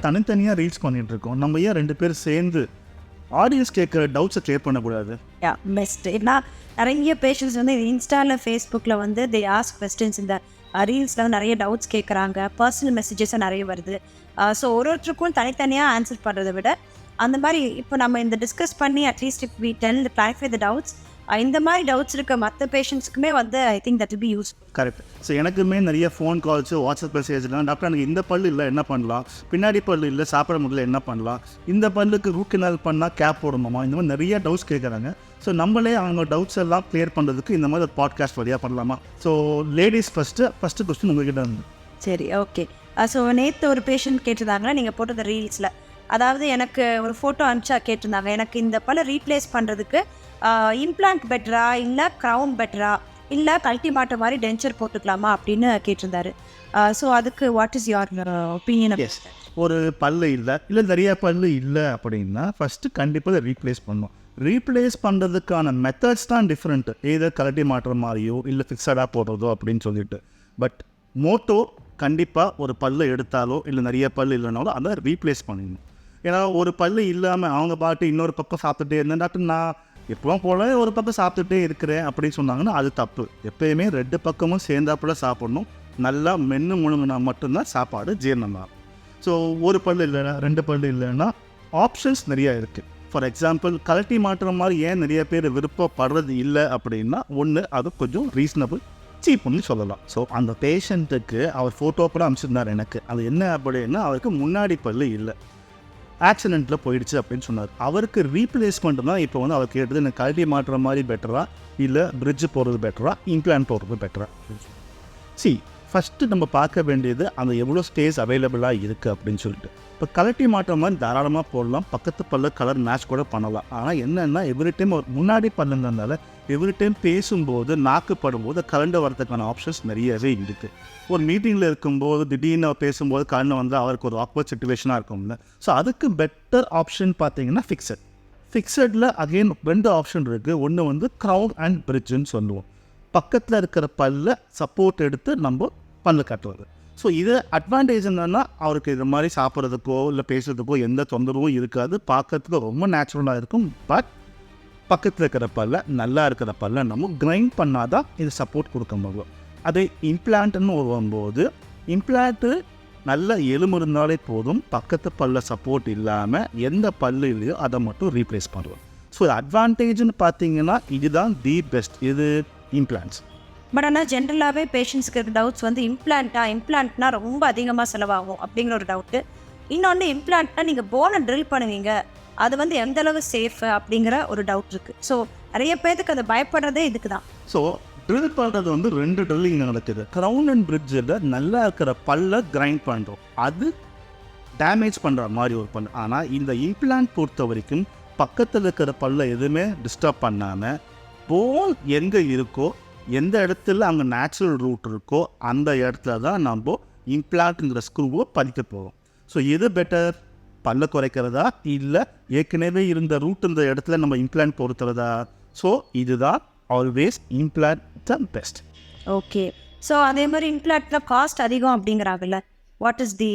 தனித்தனியாக ரீல்ஸ் பண்ணிகிட்ருக்கோம். நம்ம ஏன் 2 பேர் சேர்ந்து ஆடியன்ஸ் கேட்குற டவுட்ஸை கிளியர் பண்ணக்கூடாது? பெஸ்ட். ஏன்னா நிறைய பேஷண்ட்ஸ் வந்து இன்ஸ்டாவில் ஃபேஸ்புக்கில் வந்து தே ஆஸ்க் கொஸ்டின்ஸ். இந்த ரீல்ஸில் நிறைய டவுட்ஸ் கேட்குறாங்க, பர்சனல் மெசேஜஸும் நிறைய வருது. ஸோ ஒருத்தருக்கும் தனித்தனியாக ஆன்சர் பண்ணுறதை விட அந்த மாதிரி இப்போ நம்ம இந்த டிஸ்கஸ் பண்ணி at least if we tell clarify the doubts, இந்த மாதிரி டவுட்ஸ் இருக்க மற்ற பேஷண்ட்ஸ்க்குமே வந்து I think that will be use. Correct. So எனக்குமே நிறைய ஃபோன் கால்ஸு, வாட்ஸ்அப் மெசேஜ்லாம், டாக்டர் எனக்கு இந்த பல்லு இல்லை என்ன பண்ணலாம், பின்னாடி பல்லு இல்லை சாப்பிட முடியல என்ன பண்ணலாம், இந்த பல்லுக்கு ரூட் கெனால் பண்ணால் கேப் போடணுமா, இந்த மாதிரி நிறைய டவுட்ஸ் கேட்குறாங்க. ஸோ நம்மளே அவங்க டவுட்ஸ் எல்லாம் கிளியர் பண்ணுறதுக்கு இந்த மாதிரி ஒரு பாட்காஸ்ட் வழியாக பண்ணலாமா? ஸோ லேடிஸ் ஃபஸ்ட்டு கொஸ்டின் உங்கள்கிட்ட இருந்து. சரி, ஓகே. ஸோ நேற்று ஒரு பேஷண்ட் கேட்டிருந்தாங்கன்னா நீங்கள் போட்டது ரீல்ஸில், அதாவது எனக்கு ஒரு ஃபோட்டோ அனுப்பிச்சா கேட்டிருந்தாங்க, எனக்கு இந்த பல்ல ரீப்ளேஸ் பண்ணுறதுக்கு இம்ப்ளான்ட் பெட்டரா இல்லை க்ரௌன் பெட்டரா இல்லை கழட்டி மாட்ட மாதிரி டென்ச்சர் போட்டுக்கலாமா அப்படின்னு கேட்டிருந்தாரு. ஸோ அதுக்கு what is your opinion? Yes, ஒரு பல்லு இல்லை நிறைய பல்லு இல்லை அப்படின்னா ஃபஸ்ட்டு கண்டிப்பாக அதை ரீப்ளேஸ் பண்ணணும். ரீப்ளேஸ் பண்ணுறதுக்கான மெத்தட்ஸ் தான் டிஃப்ரெண்ட்டு, ஏதோ கழட்டி மாட்டுற மாதிரியோ இல்லை ஃபிக்ஸடாக போடுறதோ அப்படின்னு சொல்லிட்டு. பட் மோட்டோ கண்டிப்பாக ஒரு பல்லை எடுத்தாலோ இல்லை நிறைய பல்லு இல்லைனாலும் அதை ரீப்ளேஸ் பண்ணிடணும். ஏன்னா ஒரு பல்லு இல்லாமல் அவங்க பாட்டு இன்னொரு பக்கம் சாப்பிட்டுட்டே இருந்தேன், டாக்டர் நான் எப்பவும் போல ஒரு பக்கம் சாப்பிட்டுட்டே இருக்கிறேன் அப்படின்னு சொன்னாங்கன்னா அது தப்பு. எப்போயுமே 2 பக்கமும் சேர்ந்தாப்புல சாப்பிடணும். நல்லா மென்று முழுங்கினா மட்டும்தான் சாப்பாடு ஜீரணமாகும். ஸோ ஒரு பல்லு இல்லைன்னா 2 பல்லு இல்லைன்னா ஆப்ஷன்ஸ் நிறையா இருக்குது. ஃபார் எக்ஸாம்பிள் கழட்டி மாட்டுற மாதிரி ஏன் நிறைய பேர் விருப்பப்படுறது இல்லை அப்படின்னா, ஒன்று அது கொஞ்சம் ரீசனபிள் சீப்புன்னு சொல்லலாம். ஸோ அந்த பேஷண்ட்டுக்கு அவர் ஃபோட்டோ கூட அனுப்பிச்சிருந்தார் எனக்கு. அது என்ன அப்படின்னா, அவருக்கு முன்னாடி பல்லு இல்லை, ஆக்சிடெண்ட்டில் போயிடுச்சு அப்படின்னு சொன்னார். அவருக்கு ரீப்ளேஸ்மெண்ட் தான் இப்போ வந்து அவர் கேட்டது, எனக்கு கழட்டி மாட்டுற மாதிரி பெட்டரா இல்லை பிரிட்ஜ் போடுறது பெட்டரா இம்ப்ளான்ட் போடுறது பெட்டரா. ஃபஸ்ட்டு நம்ம பார்க்க வேண்டியது அந்த எவ்வளோ ஸ்டேஜ் அவைலபிளாக இருக்குது அப்படின்னு சொல்லிட்டு. இப்போ கழட்டி மாட்டுற மாதிரி தாராளமாக போடலாம், பக்கத்து பல்ல கலர் மேட்ச் கூட பண்ணலாம். ஆனால் என்னென்னா எவ்ரி டைம் ஒரு முன்னாடி பல்லுங்கிறதுனால எவ்ரி டைம் பேசும்போது நாக்கு படும்போது கலண்டு வரதுக்கான ஆப்ஷன்ஸ் நிறையவே இருக்குது. ஒரு மீட்டிங்கில் இருக்கும்போது திடீர்னு பேசும்போது கலந்து வந்து அவருக்கு ஒரு ஆக்வர்ட் சிச்சுவேஷனாக இருக்கும்ல. ஸோ அதுக்கு பெட்டர் ஆப்ஷன் பார்த்தீங்கன்னா ஃபிக்ஸடில் அகெயின் 2 ஆப்ஷன் இருக்குது. ஒன்று வந்து க்ரௌன் அண்ட் பிரிட்ஜுன்னு சொல்லுவோம். பக்கத்தில் இருக்கிற பல்ல சப்போர்ட் எடுத்து நம்ம பல்லு கட்டுறது. ஸோ இது அட்வான்டேஜ் என்னென்னா, அவருக்கு இது மாதிரி சாப்பிட்றதுக்கோ இல்லை பேசுகிறதுக்கோ எந்த தொந்தரவும் இருக்காது, பார்க்கறதுக்கு ரொம்ப நேச்சுரலாக இருக்கும். பட் பக்கத்தில் இருக்கிற பல்ல நல்லா இருக்கிற பல்ல நம்ம கிரைண்ட் பண்ணாதான் இது சப்போர்ட் கொடுக்க முடியும். அதே இம்ப்ளான்ட்னு வரும்போது இம்ப்ளான்ட்டு நல்ல எலும்பு இருந்தாலே போதும், பக்கத்து பல்ல சப்போர்ட் இல்லாமல் எந்த பல்லு இல்லையோ அதை மட்டும் ரீப்ளேஸ் பண்ணுவோம். ஸோ அட்வான்டேஜ்னு பார்த்தீங்கன்னா இதுதான் தி பெஸ்ட், இது இம்ப்ளான்ட்ஸ். பட் ஆனால் ஜென்ரலாகவே பேஷண்ட்ஸ்க்கு இருக்க டவுட்ஸ் வந்து இம்ப்ளான்ட்னா ரொம்ப அதிகமாக செலவாகும் அப்படிங்கிற ஒரு டவுட்டு. இன்னொன்று இம்ப்ளான்ட்னா நீங்கள் போனை ட்ரில் பண்ணுவீங்க, அது வந்து எந்தளவு சேஃப் அப்படிங்கிற ஒரு டவுட் இருக்குது. ஸோ நிறைய பேருக்கு அதை பயப்படுறதே இதுக்கு தான். ஸோ ட்ரில் பண்ணுறது வந்து 2 ட்ரில்லிங் நடக்குது. க்ரௌன் அண்ட் பிரிட்ஜில் நல்லா இருக்கிற பல்ல கிரைண்ட் பண்ணுறோம், அது டேமேஜ் பண்ணுற மாதிரி ஒரு பல். ஆனால் இந்த இம்ப்ளான்ட் பொறுத்த வரைக்கும் பக்கத்தில் இருக்கிற பல்ல எதுவுமே டிஸ்டர்ப் பண்ணாமல் போன் எங்கே இருக்கோ, எந்த இடத்துல அங்கே நேச்சுரல் ரூட் இருக்கோ அந்த இடத்துல தான் நம்ம இம்ப்ளான்ட்டுங்கிற ஸ்க்ரூவை பதிக்க போகிறோம். ஸோ எது பெட்டர், பல்ல குறைக்கிறதா இல்லை ஏற்கனவே இருந்த ரூட் இந்த இடத்துல நம்ம இம்ப்ளான்ட் பொறுத்துறதா? ஸோ இதுதான் always implant the best. Okay. So அதே மாதிரி இம்ப்ளான்ட்டில் காஸ்ட் அதிகம் அப்படிங்கிறாங்கல்ல, வாட் இஸ் தி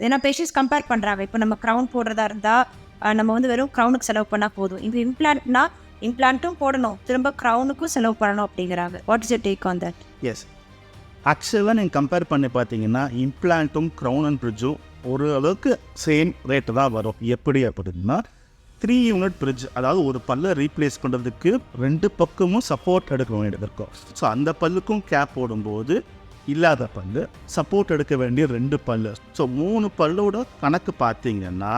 ஏன்னா பேஷண்ட்ஸ் கம்பேர் பண்ணுறாங்க. இப்போ நம்ம க்ரௌன் போடுறதா இருந்தால் நம்ம வந்து வெறும் க்ரௌனுக்கு செலவு பண்ணால் போதும், இப்போ இம்ப்ளான்ட்னா இம்ப்ளான்ட்டும் போடணும், திரும்ப க்ரௌனுக்கும் செலவு பண்ணணும் அப்படிங்கிறாங்க. What is your take on that? Yes, ஆக்சுவலாக நீங்கள் கம்பேர் பண்ணி பார்த்தீங்கன்னா இம்ப்ளான்ட்டும் க்ரௌன் அண்ட் பிரிட்ஜும் ஒரு அளவுக்கு சேம் ரேட்டு தான் வரும். எப்படி அப்படின்னா 3 யூனிட் பிரிட்ஜ், அதாவது ஒரு பல்லை ரீப்ளேஸ் பண்ணுறதுக்கு 2 பக்கமும் சப்போர்ட் எடுக்க வேண்டியது இருக்கும். ஸோ அந்த பல்லுக்கும் கேப் போடும்போது இல்லாத பல்லு சப்போர்ட் எடுக்க வேண்டிய 2 பல்லு. ஸோ 3 பல்லோட கணக்கு பார்த்தீங்கன்னா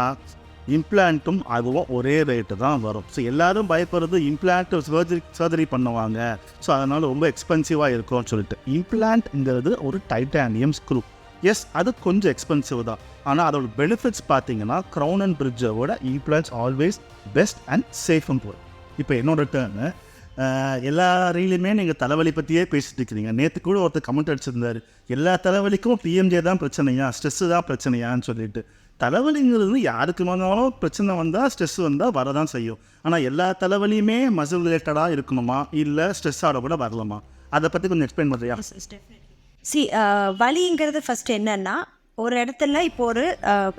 இம்ப்ளான்ட்டும் அதுவும் ஒரே ரேட்டு தான் வரும். ஸோ எல்லோரும் பயப்படுறது இம்ப்ளான்ட்டு சர்ஜரி பண்ணுவாங்க, ஸோ அதனால் ரொம்ப எக்ஸ்பென்சிவாக இருக்கும்னு சொல்லிட்டு. இம்ப்ளான்ட்ங்கிறது ஒரு டைட்டானியம் ஸ்க்ரூ. எஸ், அது கொஞ்சம் எக்ஸ்பென்சிவ் தான், ஆனால் அதோட பெனிஃபிட்ஸ் பார்த்தீங்கன்னா க்ரௌன் அண்ட் பிரிட்ஜோட இம்ப்ளான்ட்ஸ் ஆல்வேஸ் பெஸ்ட் அண்ட் சேஃப்னு போகும். இப்போ என்னோட டேர்னு எல்லா ரீலையுமே நீங்கள் தலைவலி பற்றியே பேசிட்டு இருக்கிறீங்க. நேற்று கூட ஒருத்தர் கமெண்ட் அடிச்சிருந்தார், எல்லா தலைவலிக்கும் பிஎம்ஜே தான் பிரச்சனையா, ஸ்ட்ரெஸ்ஸு தான் பிரச்சனையான்னு சொல்லிட்டு. தலைவலிங்கிறது யாருக்கு வந்தாலும் பிரச்சனை வந்தால் ஸ்ட்ரெஸ் வந்தால் வரதான் செய்யும். ஆனால் எல்லா தலைவலியுமே மசில் ரிலேட்டடாக இருக்கணுமா இல்லை ஸ்ட்ரெஸ்ஸாக கூட வரலாமா? அதை பற்றி கொஞ்சம் எக்ஸ்பிளைன் பண்ணுறியா? வலிங்கிறது ஃபஸ்ட்டு என்னென்னா ஒரு இடத்துல இப்போ ஒரு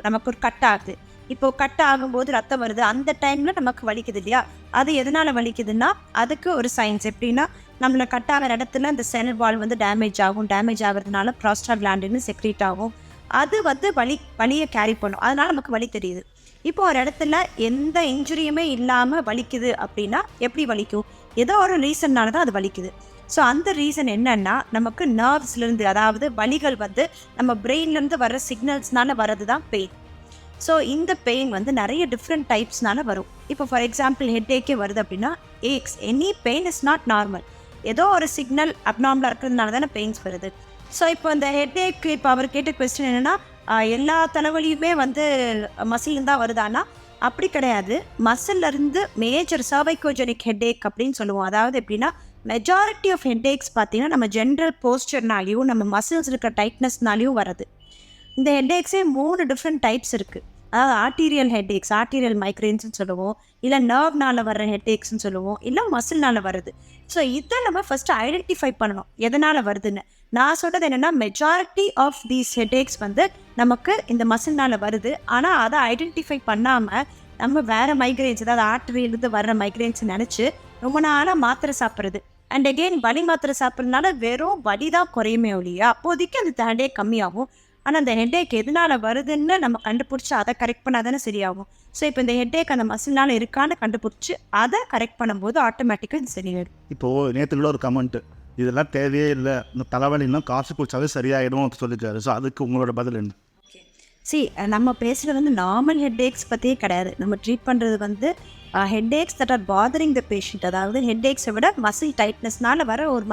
நமக்கு ஒரு கட் ஆகுது. இப்போ கட் ஆகும்போது ரத்தம் வருது. அந்த டைமில் நமக்கு வலிக்குது இல்லையா? அது எதனால் வலிக்குதுன்னா அதுக்கு ஒரு சயின்ஸ் எப்படின்னா, நம்மளை கட் ஆகிற இடத்துல இந்த செல் வால் வந்து டேமேஜ் ஆகும். டேமேஜ் ஆகிறதுனால ப்ராஸ்டாகிளாண்டின் செக்ரீட் ஆகும். அது வந்து வலியை கேரி பண்ணும். அதனால் நமக்கு வலி தெரியுது. இப்போ ஒரு இடத்துல எந்த இன்ஜுரியுமே இல்லாமல் வலிக்குது அப்படின்னா எப்படி வலிக்கும்? ஏதோ ஒரு ரீசன்னால தான் அது வலிக்குது. ஸோ அந்த ரீசன் என்னன்னா, நமக்கு நர்வ்ஸ்லேருந்து, அதாவது வலிகள் வந்து நம்ம பிரெயின்லேருந்து வர்ற சிக்னல்ஸ்னால வர்றது தான் பெயின். ஸோ இந்த பெயின் வந்து நிறைய டிஃப்ரெண்ட் டைப்ஸ்னால வரும். இப்போ ஃபார் எக்ஸாம்பிள் ஹெட்ஏக்கே வருது அப்படின்னா, any pain is not normal. ஏதோ ஒரு சிக்னல் அப்நார்மலாக இருக்கிறதுனால தானே பெயின்ஸ் வருது. ஸோ இப்போ இந்த ஹெட்ஏக்கு இப்போ அவர் கேட்ட கொஸ்டின் என்னென்னா, எல்லா தலைவலியுமே வந்து மசில் தான் வருதானா? அப்படி கிடையாது. மசில்லேருந்து மேஜர் சர்வைக்கோஜெனிக் ஹெட்ஏக் அப்படின்னு சொல்லுவோம். அதாவது எப்படின்னா, மெஜாரிட்டி ஆஃப் ஹெட்ஏக்ஸ் பார்த்தீங்கன்னா நம்ம ஜென்ரல் போஸ்டர்னாலையும் நம்ம மசில்ஸ் இருக்கிற டைட்னஸ்னாலையும் வருது. இந்த ஹெட்ஏக்ஸே 3 டிஃப்ரெண்ட் டைப்ஸ் இருக்குது. அதாவது ஆர்டீரியல் ஹெட்ஏக்ஸ், ஆர்டீரியல் மைக்ரைன்ஸ்னு சொல்லுவோம், இல்லை நர்வ்னால் வர்ற ஹெட்ஏக்ஸ்ன்னு சொல்லுவோம், இல்லை மசில்னால் வருது. ஸோ இதை நம்ம ஃபஸ்ட்டு ஐடென்டிஃபை பண்ணணும் எதனால் வருதுன்னு. நான் சொல்கிறது என்னென்னா, மெஜாரிட்டி ஆஃப் தீஸ் ஹெட்ஏக்ஸ் வந்து நமக்கு இந்த மசில்னால் வருது. ஆனால் அதை ஐடென்டிஃபை பண்ணாமல் நம்ம வேறு மைக்ரைன்ஸ், அதாவது ஆர்டரியிலிருந்து வர்ற மைக்ரைன்ஸ் நினச்சி ரொம்ப நாளாக மாத்திரை சாப்பிட்றது. அண்ட் அகெயின் வலி மாத்திரை சாப்பிட்றதுனால வெறும் வலி தான் குறையுமே ஒழியா அப்போதைக்கு அந்த ஹெடேக் கம்மியாகும். ஆனால் அந்த ஹெட்டேக் எதனால் வருதுன்னு நம்ம கண்டுபிடிச்சி அதை கரெக்ட் பண்ணால் தானே சரியாகும். ஸோ இப்போ இந்த ஹெட்டேக் அந்த மசில்னால் இருக்கான்னு கண்டுபிடிச்சி அதை கரெக்ட் பண்ணும்போது ஆட்டோமேட்டிக்காக இது சரியாயிடும். இப்போது நேற்றுக்குள்ள ஒரு கமெண்ட்டு, இதெல்லாம் தேவையே இல்லை, இந்த தலைவலின்னா காசு குடிச்சாவே சரியாயிடும் சொல்லியிருக்காரு. ஸோ அதுக்கு உங்களோட பதில் என்ன? நம்ம பேசுகிறது வந்து நார்மல் ஹெட்டேக்ஸ் பற்றியே கிடையாது. நம்ம ட்ரீட் பண்ணுறது வந்து headaches that are bothering the patient. அதாவது ஹெட்டேக்ஸை விட மசில் டைட்னஸ்னால வர ஒரு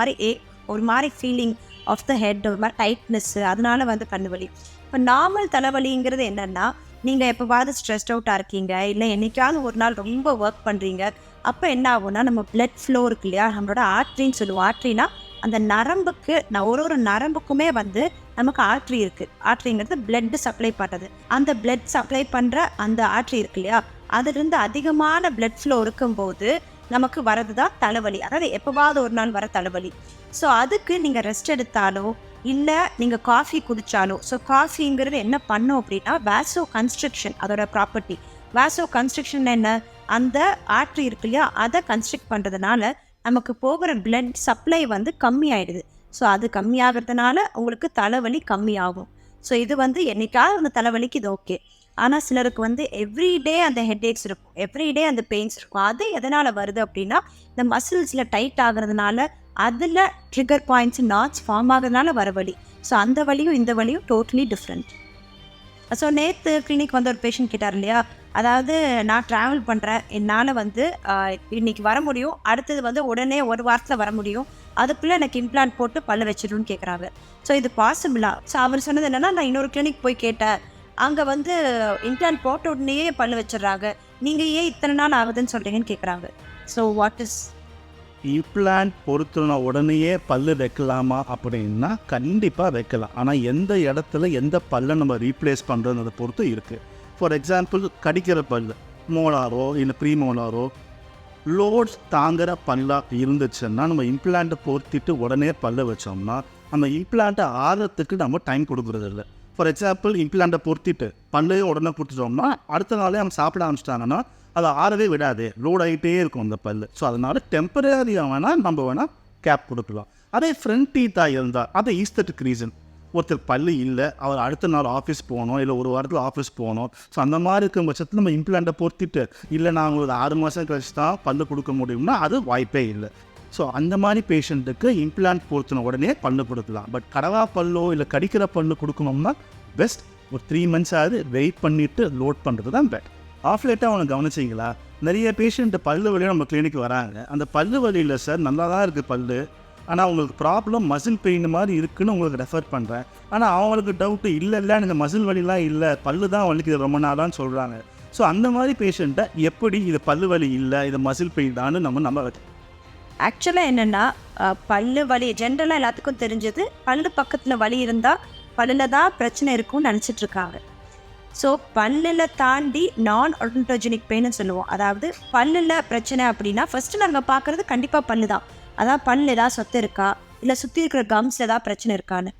மாதிரி ஃபீலிங் ஆஃப் த ஹெட், ஒரு மாதிரி டைட்னஸ்ஸு, அதனால வந்து கண்ணு வலி. இப்போ நார்மல் தலைவலிங்கிறது என்னென்னா, நீங்கள் எப்போவாவது ஸ்ட்ரெஸ்ட் அவுட்டாக இருக்கீங்க, இல்லை என்றைக்காவது ஒரு நாள் ரொம்ப ஒர்க் பண்ணுறீங்க, அப்போ என்ன ஆகும்னா நம்ம பிளட் ஃப்ளோ இருக்கு இல்லையா, நம்மளோட ஆர்ட்ரின்னு சொல்லுவோம். ஆர்ட்ரினா அந்த நரம்புக்கு, ஒரு நரம்புக்குமே வந்து நமக்கு ஆர்ட்ரி இருக்குது. ஆர்ட்ரிங்கிறது பிளட்டு சப்ளை பண்ணுறது. அந்த பிளட் சப்ளை பண்ணுற அந்த ஆர்ட்ரி இருக்கு இல்லையா, அதுலேருந்து அதிகமான பிளட் ஃப்ளோ இருக்கும்போது நமக்கு வரது தான் தலைவலி. அதாவது எப்போவாவது ஒரு நாள் வர தலைவலி. ஸோ அதுக்கு நீங்கள் ரெஸ்ட் எடுத்தாலோ இல்லை நீங்கள் காஃபி குடித்தாலோ, ஸோ காஃபிங்கிறது என்ன பண்ணும் அப்படின்னா வாசோ கன்ஸ்ட்ரக்ஷன், அதோட ப்ராப்பர்ட்டி. வாசோ கன்ஸ்ட்ரக்ஷன் என்ன, அந்த ஆர்ட்ரி இருக்கு இல்லையா அதை கன்ஸ்ட்ரக்ட் பண்ணுறதுனால நமக்கு போகிற பிளட் சப்ளை வந்து கம்மி ஆகிடுது. ஸோ அது கம்மியாகிறதுனால உங்களுக்கு தலைவலி கம்மியாகும். ஸோ இது வந்து என்னைக்காவது அந்த தலைவலிக்கு இது ஓகே. ஆனால் சிலருக்கு வந்து எவ்ரிடே அந்த ஹெட்ஏக்ஸ் இருக்கும், எவ்ரிடே அந்த பெயின்ஸ் இருக்கும். அது எதனால் வருது அப்படின்னா, இந்த மசில்ஸில் டைட் ஆகிறதுனால அதில் ட்ரிகர் பாயிண்ட்ஸ், நாட்ஸ் ஃபார்ம் ஆகிறதுனால வர வலி. ஸோ அந்த வலியும் இந்த வலியும் டோட்டலி டிஃப்ரெண்ட். ஸோ நேற்று கிளினிக் வந்து ஒரு பேஷண்ட் கேட்டார் இல்லையா, அதாவது நான் ட்ராவல் பண்ணுறேன், என்னால் வந்து இன்றைக்கி வர முடியும், அடுத்தது வந்து உடனே ஒரு வாரத்தில் வர முடியும், அதுக்குள்ளே எனக்கு இம்ப்ளான்ட் போட்டு பல்ல வச்சிடணும்னு கேட்குறாங்க. ஸோ இது பாசிபிளா? ஸோ அவர் சொன்னது என்னென்னா, நான் இன்னொரு கிளினிக் போய் கேட்டேன், அங்கே வந்து இம்ப்ளான்ட் போட்ட உடனேயே பல்லு வச்சிடுறாங்க, நீங்கள் ஏன் இத்தனை நாள் ஆகுதுன்னு சொல்கிறீங்கன்னு கேட்குறாங்க. ஸோ வாட் இஸ் இம்ப்ளான்ட் பொறுத்துன உடனேயே பல்லு வைக்கலாமா அப்படின்னா கண்டிப்பாக வைக்கலாம். ஆனால் எந்த இடத்துல எந்த பல்லை நம்ம ரீப்ளேஸ் பண்ணுறதை பொறுத்து இருக்குது. ஃபார் எக்ஸாம்பிள் கடிக்கிற பல், மோலாரோ இல்லை ப்ரீமோலாரோ லோட்ஸ் தாங்குகிற பல்லாக இருந்துச்சுன்னா நம்ம இம்ப்ளான்ட்டை பொறுத்திட்டு உடனே பல்ல வச்சோம்னா நம்ம இம்ப்ளான்ட்டை ஆறத்துக்கு நம்ம டைம் கொடுக்குறது இல்லை. ஃபார் எக்ஸாம்பிள் இம்ப்ளான்ட்டை பொறுத்திட்டு பல்லையும் உடனே கொடுத்துட்டோம்னா அடுத்த நாளே அவங்க சாப்பிட ஆரம்பிச்சிட்டாங்கன்னா அதை ஆறவே விடாது, லோட் ஆகிட்டே இருக்கும் அந்த பல். ஸோ அதனால் டெம்பரரியாக வேணால் நம்ம வேணால் கேப் கொடுக்கலாம். அதே ஃப்ரண்ட் டீத்தாக இருந்தால் அதை ஈஸ்தட்டிக் ரீசன், ஒருத்தர் பல்லு இல்லை, அவர் அடுத்த நாள் ஆஃபீஸ் போகணும், இல்லை ஒரு வாரத்தில் ஆஃபீஸ் போகணும். ஸோ அந்த மாதிரி இருக்கும் பட்சத்தில் நம்ம இம்ப்ளான்ட்டை பொறுத்திட்டு இல்லை நாங்கள் ஒரு 6 மாதம் கழிச்சு தான் பல்லு கொடுக்க முடியும்னா அது வாய்ப்பே இல்லை. ஸோ அந்த மாதிரி பேஷண்ட்டுக்கு இம்ப்ளான்ட் பொறுத்தின உடனே பல்லு கொடுக்கலாம். பட் கடவா பல்லோ இல்லை கடிக்கிற பல்லு கொடுக்கணும்னா பெஸ்ட் ஒரு 3 months ஆகுது வெயிட் பண்ணிவிட்டு லோட் பண்ணுறது தான் பெட்டர். ஆஃப்லேட்டாக அவனை கவனிச்சிங்களா, நிறைய பேஷண்ட்டு பல்லு வலியும் நம்ம கிளினிக்கு வராங்க. அந்த பல்லு வலியில் சார் நல்லா தான் இருக்குது பல்லு, ஆனால் உங்களுக்கு ப்ராப்ளம் மசில் பெயின் மாதிரி இருக்குதுன்னு உங்களுக்கு ரெஃபர் பண்ணுறேன். ஆனால் அவங்களுக்கு டவுட்டு இல்லை எனக்கு மசில் வலிலாம் இல்லை, பல்லு தான் வலிக்குது ரொம்ப நாளான்னு சொல்கிறாங்க. ஸோ அந்த மாதிரி பேஷண்ட்டை எப்படி இது பல்லு வலி இல்லை இது மசில் பெயின் தான்னு நம்ம வைக்கணும். ஆக்சுவலாக என்னென்னா, பல்லு வலி ஜென்ரலாக எல்லாத்துக்கும் தெரிஞ்சது, பல்லு பக்கத்தில் வலி இருந்தால் பல்லில் தான் பிரச்சனை இருக்கும்னு நினச்சிட்ருக்காங்க. ஸோ பல்லில் தாண்டி நான் ஆடோன்டோஜெனிக் பெயின்னு சொல்லுவோம். அதாவது பல்லில் பிரச்சனை அப்படின்னா ஃபஸ்ட்டு நாங்கள் பார்க்குறது கண்டிப்பாக பல்லு தான். அதான் பல் ஏதாவது சொத்து இருக்கா, இல்லை சுற்றி இருக்கிற கம்ஸில் ஏதாவது பிரச்சனை இருக்கான்னு.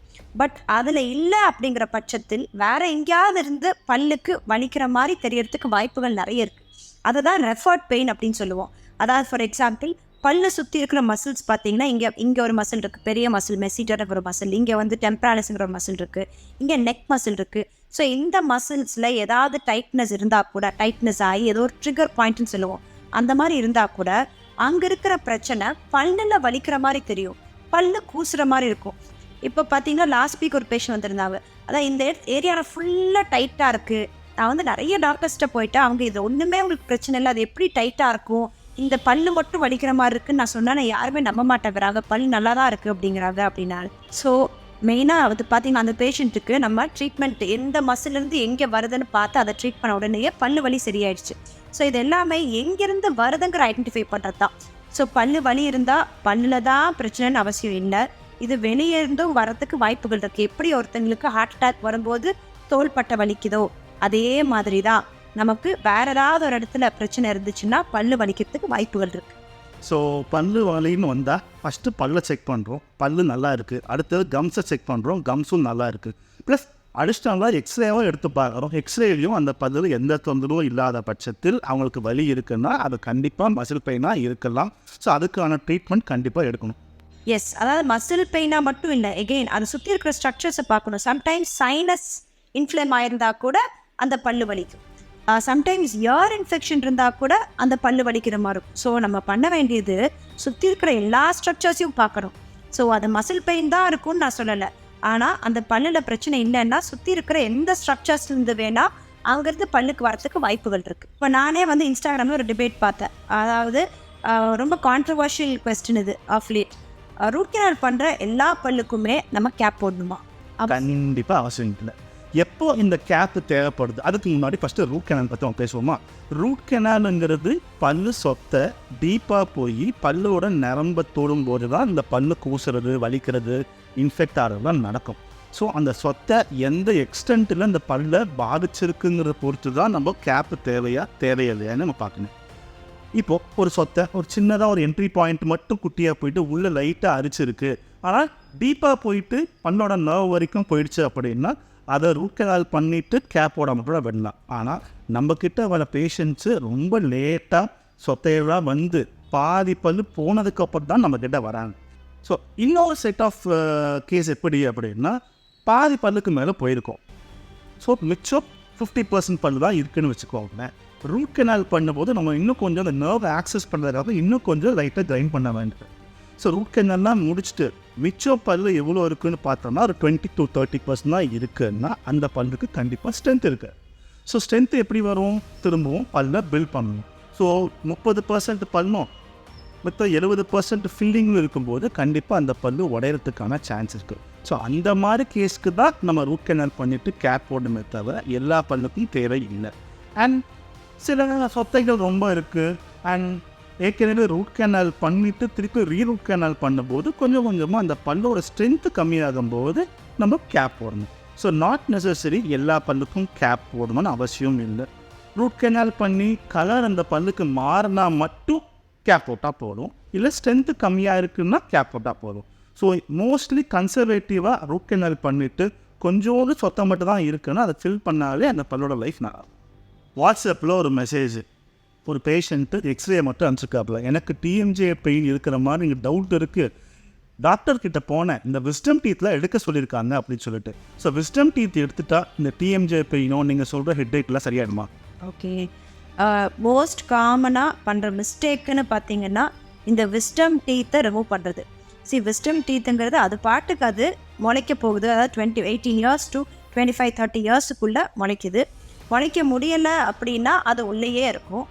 பட் அதில் இல்லை அப்படிங்கிற பட்சத்தில் வேறு எங்கேயாவது இருந்து பல்லுக்கு வலிக்கிற மாதிரி தெரியறதுக்கு வாய்ப்புகள் நிறைய இருக்குது. அதை தான் ரெஃபர்ட் பெயின் அப்படின்னு சொல்லுவோம். அதாவது ஃபார் எக்ஸாம்பிள் பல்லை சுற்றி இருக்கிற மசில்ஸ் பார்த்தீங்கன்னா இங்கே ஒரு மசில் இருக்குது, பெரிய மசில் மெசிட்டர்ங்கிற ஒரு மசில், இங்கே வந்து டெம்பராலஸ்ங்கிற ஒரு மசில் இருக்குது, இங்கே நெக் மசில் இருக்குது. ஸோ இந்த மசில்ஸில் ஏதாவது டைட்னஸ் இருந்தால் கூட, டைட்னஸ் ஆகி ஏதோ ஒரு ட்ரிகர் பாயிண்ட்னு சொல்லுவோம், அந்த மாதிரி இருந்தால் கூட அங்கே இருக்கிற பிரச்சனை பல்லில் வலிக்கிற மாதிரி தெரியும், பல்லு கூசுகிற மாதிரி இருக்கும். இப்போ பார்த்தீங்கன்னா லாஸ்ட் வீக் ஒரு பேஷண்ட் வந்திருந்தாங்க. அதான் இந்த ஏரியாவில் ஃபுல்லாக டைட்டாக இருக்குது, நான் வந்து நிறைய டாக்டர்ஸ்கிட்ட போயிட்டு அவங்க இது ஒன்றுமே உங்களுக்கு பிரச்சனை இல்லை, அது எப்படி டைட்டாக இருக்கும், இந்த பல்லு மட்டும் வலிக்கிற மாதிரி இருக்குன்னு நான் சொன்னால் நான் யாருமே நம்ப மாட்டேங்கிறாங்க, பல் நல்லா தான் இருக்குது அப்படிங்கிறாங்க அப்படின்னால. ஸோ மெயினாக அது பார்த்திங்கன்னா அந்த பேஷண்ட்டுக்கு நம்ம ட்ரீட்மெண்ட் எந்த மசிலேருந்து எங்கே வருதுன்னு பார்த்து அதை ட்ரீட் பண்ண உடனேயே பல்லு வலி சரியாயிடுச்சு. ஸோ இது எல்லாமே எங்கேருந்து வருதுங்கிற ஐடென்டிஃபை பண்ணுறது தான். ஸோ பல்லு வலி இருந்தால் பல்லில் தான் பிரச்சனைன்னு அவசியம் இல்லை, இது வெளியே இருந்தும் வரத்துக்கு வாய்ப்புகள் இருக்குது. எப்படி ஒருத்தங்களுக்கு ஹார்ட் அட்டாக் வரும்போது தோள்பட்டை வலிக்குதோ அதே மாதிரி தான் நமக்கு வேறு ஏதாவது ஒரு இடத்துல பிரச்சனை இருந்துச்சுன்னா பல்லு வலிக்கிறதுக்கு வாய்ப்புகள் இருக்குது. ஸோ பல்லு வலின்னு வந்தால் ஃபஸ்ட்டு பல்லை செக் பண்ணுறோம், பல்லு நல்லா இருக்குது. அடுத்தது கம்ஸை செக் பண்ணுறோம், கம்ஸும் நல்லா இருக்குது. ப்ளஸ் அடிஷ்னலாக எக்ஸ்ரேவும் எடுத்து பார்க்குறோம். எக்ஸ்ரேலையும் அந்த பல்லில் எந்த தொந்தரவும் இல்லாத பட்சத்தில் அவங்களுக்கு வலி இருக்குன்னா அது கண்டிப்பாக மசில் பெயினாக இருக்கலாம். ஸோ அதுக்கான ட்ரீட்மெண்ட் கண்டிப்பாக எடுக்கணும். எஸ், அதாவது மசில் பெயினாக மட்டும் இல்லை, எகெயின் அதை சுற்றி இருக்கிற ஸ்ட்ரக்சர்ஸை பார்க்கணும். சம்டைம்ஸ் சைனஸ் இன்ஃப்ளேம் ஆயிருந்தால் கூட அந்த பல்லு வலிக்கும். சம்டைம்ஸ் இயர் இன்ஃபெக்ஷன் இருந்தால் கூட அந்த பல்லு வலிக்கிற மாதிரி இருக்கும். ஸோ நம்ம பண்ண வேண்டியது சுற்றி இருக்கிற எல்லா ஸ்ட்ரக்சர்ஸையும் பார்க்கணும். ஸோ அது மசில் பெயின் தான் இருக்கும்னு நான் சொல்லலை, ஆனால் அந்த பல்லில் பிரச்சனை இல்லைன்னா சுற்றி இருக்கிற எந்த ஸ்ட்ரக்சர்ஸ்லேருந்து வேணால் அங்கேருந்து பல்லுக்கு வரத்துக்கு வாய்ப்புகள் இருக்குது. இப்போ நானே வந்து இன்ஸ்டாகிராமில் ஒரு டிபேட் பார்த்தேன். அதாவது ரொம்ப கான்ட்ரவர்ஷியல் கொஸ்டின் இது. ஆஃப் லேட் ரூட் கெனால் பண்ணுற எல்லா பல்லுக்குமே நம்ம கேப் போடணுமா? கண்டிப்பாக அவசியம் இல்லை. எப்போ இந்த கேப்பு தேவைப்படுது, அதுக்கு முன்னாடி ஃபஸ்ட்டு ரூட் கெனால் பற்றி நம்ம பேசுவோமா? ரூட் கெனாலுங்கிறது பல்லு சொத்தை டீப்பாக போய் பல்லோட நரம்பை தொடும்போது தான் இந்த பல்லு கூசுறது, வலிக்கிறது, இன்ஃபெக்ட் ஆகிறதுலாம் நடக்கும். ஸோ அந்த சொத்தை எந்த எக்ஸ்டென்ட்டில் இந்த பல்லை பாதிச்சிருக்குங்கிறத பொறுத்து தான் நம்ம கேப்பு தேவையில்லையான்னு நம்ம பார்க்கணும். இப்போது ஒரு சொத்தை ஒரு சின்னதாக ஒரு என்ட்ரி பாயிண்ட் மட்டும் குட்டியாக போயிட்டு உள்ளே லைட்டாக அரிச்சிருக்கு, ஆனால் டீப்பாக போயிட்டு பல்லோட நர்வ் வரைக்கும் போயிடுச்சு அப்படின்னா அதை ரூட் கெனால் பண்ணிவிட்டு கேப் போடாமல் கூட விடலாம். ஆனால் நம்மக்கிட்ட வர பேஷண்ட்ஸு ரொம்ப லேட்டாக சொத்தையெல்லாம் வந்து பாதி பல் போனதுக்கப்புறம் தான் நம்மக்கிட்ட வராங்க. ஸோ இன்னொரு செட் ஆஃப் கேஸ் எப்படி அப்படின்னா பாதி பல்லுக்கு மேலே போயிருக்கோம். ஸோ மிச்சம் 50% பல்லு தான் இருக்குதுன்னு வச்சுக்கோங்க. ரூட் கெனால் பண்ணும்போது நம்ம இன்னும் கொஞ்சம் அந்த நர்வ் ஆக்சஸ் பண்ணுறதுக்காக இன்னும் கொஞ்சம் லைட்டாக கிரைண்ட் பண்ண வேண்டியது. ஸோ ரூட் கெனால்லாம் முடிச்சுட்டு மிச்சம் பல்லு எவ்வளோ இருக்குதுன்னு பார்த்தோம்னா ஒரு 20 to 30% தான் இருக்குதுன்னா அந்த பல்லுக்கு கண்டிப்பாக ஸ்ட்ரென்த் இருக்குது. ஸோ ஸ்ட்ரென்த் எப்படி வரும்? திரும்பவும் பல்லை பில்ட் பண்ணணும். ஸோ 30% பல்லும் மற்ற 70% ஃபில்லிங்கும் இருக்கும்போது கண்டிப்பாக அந்த பல்லு உடையிறதுக்கான சான்ஸ் இருக்குது. ஸோ அந்த மாதிரி கேஸ்க்கு தான் நம்ம ரூட் கெனால் பண்ணிவிட்டு கேப் போடணுமே தவிர எல்லா பல்லுக்கும் தேவை இல்லை. அண்ட் சில சொத்தைகள் ரொம்ப இருக்குது, அண்ட் ஏற்கனவே ரூட் கெனால் பண்ணிவிட்டு திருப்பி ரீரூட் கெனால் பண்ணும்போது கொஞ்சம் கொஞ்சமாக அந்த பல்லோட ஸ்ட்ரென்த்து கம்மியாகும் போது நம்ம கேப் போடணும். ஸோ நாட் நெசசரி எல்லா பல்லுக்கும் கேப் போடணும்னு அவசியம் இல்லை. ரூட் கெனால் பண்ணி கலர் அந்த பல்லுக்கு மாறினா மட்டும் கேப் போட்டால் போதும், இல்லை ஸ்ட்ரென்த்து கம்மியாக இருக்குன்னா கேப் போட்டால் போதும். ஸோ மோஸ்ட்லி கன்சர்வேட்டிவாக ரூட் கெனால் பண்ணிவிட்டு கொஞ்சோண்டு சொத்தை மட்டும் தான் இருக்குன்னா அதை ஃபில் பண்ணாலே அந்த பல்லோட லைஃப் நல்லா. வாட்ஸ்அப்பில் ஒரு மெசேஜ், ஒரு பேஷண்ட்டு எக்ஸ்ரே மட்டும் அனுப்பிச்சிருக்காப்புல, எனக்கு டிஎம்ஜே பெயின் இருக்கிற மாதிரி இங்கே டவுட் இருக்குது, டாக்டர்கிட்ட போனேன், இந்த விஸ்டம் டீத்தில் எடுக்க சொல்லியிருக்காங்க அப்படின்னு சொல்லிட்டு. ஸோ விஸ்டம் டீத் எடுத்துட்டா இந்த டிஎம்ஜே பெயினோ நீங்கள் சொல்கிற ஹெட்ஏக்லாம் சரியாயிடுமா? ஓகே, மோஸ்ட் காமனாக பண்ணுற மிஸ்டேக்குன்னு பார்த்தீங்கன்னா இந்த விஸ்டம் டீத்தை ரிமூவ் பண்ணுறது. விஸ்டம் டீத்துங்கிறது அது பாட்டுக்கு அது முளைக்க போகுது, அதாவது 18 இயர்ஸ் to 25-30 இயர்ஸுக்குள்ளே முளைக்குது. முளைக்க முடியலை அப்படின்னா அது உள்ளேயே இருக்கும்.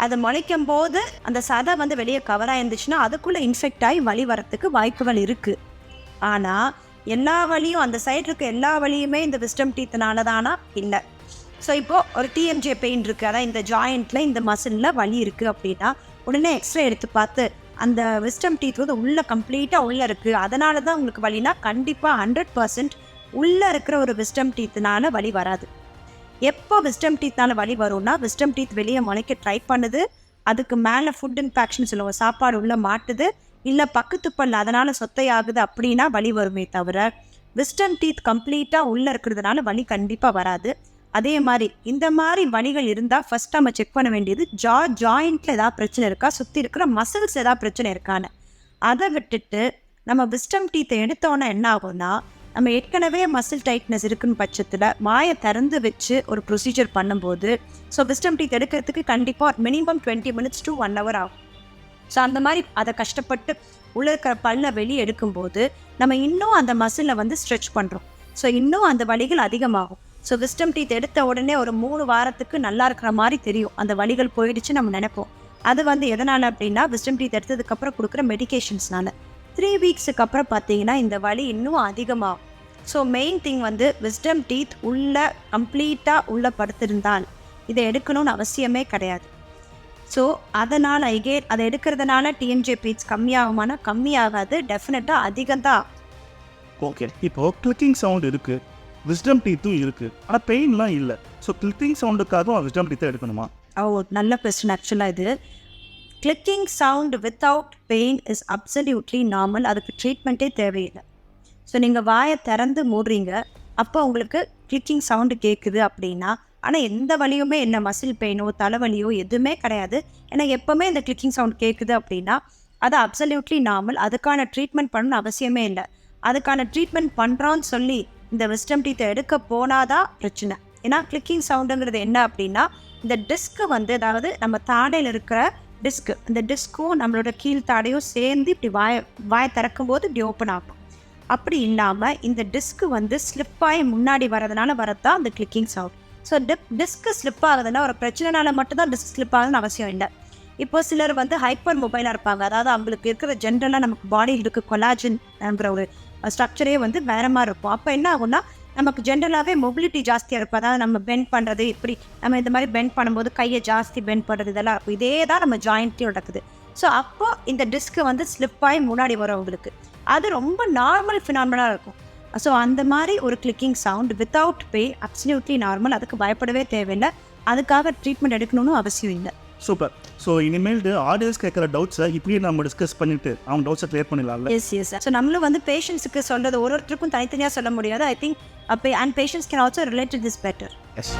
அது முளைக்கும் போது அந்த சதை வந்து வெளியே கவராக இருந்துச்சுன்னா அதுக்குள்ளே இன்ஃபெக்ட் ஆகி வலி வரத்துக்கு வாய்ப்புகள் இருக்குது. ஆனால் எல்லா வலியும் அந்த சைடு இருக்க எல்லா வலியுமே இந்த விஸ்டம் டீத்துனால தானா? இல்லை. ஸோ இப்போது ஒரு டிஎம்ஜே பெயின் இருக்குது, அதான் இந்த ஜாயிண்ட்டில் இந்த மசிலில் வலி இருக்குது அப்படின்னா உடனே எக்ஸ்ரே எடுத்து பார்த்து அந்த விஸ்டம் டீத் வந்து உள்ளே கம்ப்ளீட்டாக உள்ளே இருக்குது, அதனால தான் உங்களுக்கு வலினா கண்டிப்பாக 100% உள்ளே இருக்கிற ஒரு விஸ்டம் டீத்துனால வலி வராது. எப்போ விஸ்டம் டீத்னால வலி வரும்னா விஸ்டம் டீத் வெளியே முளைக்க ட்ரை பண்ணுது, அதுக்கு மேலே ஃபுட் இன்ஃபெக்ஷன் சொல்லுவோம், சாப்பாடு உள்ளே மாட்டுது, இல்லை பக்கத்து பல் அதனால் சொத்தையாகுது அப்படின்னா வலி வருமே தவிர விஸ்டம் டீத் கம்ப்ளீட்டாக உள்ளே இருக்கிறதுனால வலி கண்டிப்பாக வராது. அதே மாதிரி இந்த மாதிரி வலிகள் இருந்தால் ஃபஸ்ட் நம்ம செக் பண்ண வேண்டியது ஜாயிண்ட்டில் ஏதாவது பிரச்சனை இருக்கா, சுற்றி இருக்கிற மசில்ஸ் ஏதாவது பிரச்சனை இருக்கான்னு. அதை விட்டுட்டு நம்ம விஸ்டம் டீத்தை எடுத்தோன்னே என்ன ஆகும்னா, நம்ம ஏற்கனவே மசில் டைட்னஸ் இருக்குன்னு பட்சத்தில் வாயை திறந்து வச்சு ஒரு ப்ரொசீஜர் பண்ணும்போது விஸ்டம் டீத் எடுக்கிறதுக்கு கண்டிப்பாக மினிமம் 20 minutes to 1 hour ஆகும். அந்த மாதிரி அதை கஷ்டப்பட்டு உள்ளே இருக்கிற பல்லை வெளியே எடுக்கும்போது நம்ம இன்னும் அந்த மசிலை ஸ்ட்ரெச் பண்ணுறோம். இன்னும் அந்த வலிகள் அதிகமாகும். விஸ்டம் டீத் எடுத்த உடனே ஒரு 3 வாரத்துக்கு நல்லா இருக்கிற மாதிரி தெரியும், அந்த வலிகள் போயிடுச்சு நம்ம நினைப்போம். அது எதனால் அப்படின்னா விஸ்டம் டீத் எடுத்ததுக்கப்புறம் கொடுக்குற மெடிகேஷன்ஸ்னால. 3 weeksக்கு அப்புறம் பார்த்தீங்கன்னா இந்த வலி இன்னும் அதிகமாகும். மெயின் திங் விஸ்டம் டீத் உள்ள கம்ப்ளீட்டாக உள்ளே படுத்திருந்தால் இதை எடுக்கணும்னு அவசியமே கிடையாது. அதனால் அதை எடுக்கிறதுனால டிஎம்ஜே பீட்ஸ் கம்மியாகுமானா கம்மியாகாது, டெஃபினட்டாக அதிகம்தான். ஓகே, இப்போது கிளிக்கிங் சவுண்ட் இருக்குது, விஸ்டம் டீத்தும் இருக்குது, ஆனால் பெயின்லாம் இல்லை. கிளிக்கிங் சவுண்டுக்காகவும் விஸ்டம் டீத்தை எடுக்கணுமா? நல்ல கொஸ்டின். ஆக்சுவலாக இது clicking sound without pain is absolutely normal. அதுக்கு ட்ரீட்மெண்ட்டே தேவையில்லை. நீங்கள் வாயை திறந்து மூடுறீங்க, அப்போ உங்களுக்கு கிளிக்கிங் சவுண்டு கேட்குது அப்படின்னா, ஆனால் எந்த வலியுமே என்ன மசில் பெயினோ தலைவலியோ எதுவுமே கிடையாது. ஏன்னா எப்போவுமே இந்த கிளிக்கிங் சவுண்ட் கேட்குது அப்படின்னா அது அப்சல்யூட்லி நார்மல். அதுக்கான ட்ரீட்மெண்ட் பண்ணணும்னு அவசியமே இல்லை. அதுக்கான ட்ரீட்மெண்ட் பண்ணுறோன்னு சொல்லி இந்த விஸ்டம் டீத்தை எடுக்க போனாதான் பிரச்சனை. ஏன்னா கிளிக்கிங் சவுண்டுங்கிறது என்ன அப்படின்னா, இந்த டிஸ்க்கு அதாவது நம்ம தாடையில் இருக்கிற டிஸ்க்கு, இந்த டிஸ்க்கும் நம்மளோட கீழ் தாடையும் சேர்ந்து இப்படி வாயை திறக்கும்போது இப்படி ஓப்பன் ஆகும். அப்படி இல்லாமல் இந்த டிஸ்க்கு ஸ்லிப்பாகி முன்னாடி வரதுனால வரதான் அந்த கிளிக்கிங் சவுண்ட். டிஸ்க்கு ஸ்லிப் ஆகுதுன்னா ஒரு பிரச்சனைனால மட்டும்தான் டிஸ்க் ஸ்லிப் ஆகுதுன்னு அவசியம் இல்லை. இப்போ சிலர் ஹைப்பர் மொபைலாக இருப்பாங்க. அதாவது அவங்களுக்கு இருக்கிற ஜென்ரலாக நமக்கு பாடியில் இருக்க கொலாஜன்ங்கிற ஒரு ஸ்ட்ரக்சரே வேறு மாதிரி இருக்கும். அப்போ என்ன ஆகும்னா, நமக்கு ஜென்ரலாகவே மொபிலிட்டி ஜாஸ்தியாக இருக்கும். அதாவது நம்ம பெண்ட் பண்ணுறது, இப்படி நம்ம இந்த மாதிரி பெண்ட் பண்ணும்போது கையை ஜாஸ்தி பெண்ட் பண்ணுறது இதெல்லாம் இருக்கும். இதே தான் நம்ம ஜாயிண்ட்லேயும் நடக்குது. அப்போ இந்த டிஸ்க்கு ஸ்லிப்பாகி முன்னாடி வரவங்களுக்கு அது ரொம்ப நார்மல் ஃபினாமினலாக இருக்கும். அந்த மாதிரி ஒரு clicking sound without pain absolutely normal. அதுக்கு பயப்படவே தேவையில்லை. அதுக்காக ட்ரீட்மெண்ட் எடுக்கணும்னு அவசியம் இல்லை. சூப்பர். இனிமேல்ட்டு ஆடியன்ஸ் கேட்குற டவுட்ஸை இப்படியே நம்ம டிஸ்கஸ் பண்ணிட்டு அவங்க டவுட்ஸை கிளியர் பண்ணிடலாம்ல? எஸ். நம்மளும் பேஷண்ட்ஸுக்கு சொல்கிறது ஒருத்தருக்கும் தனித்தனியாக சொல்ல முடியாது. I think and patients can also relate to this better. S.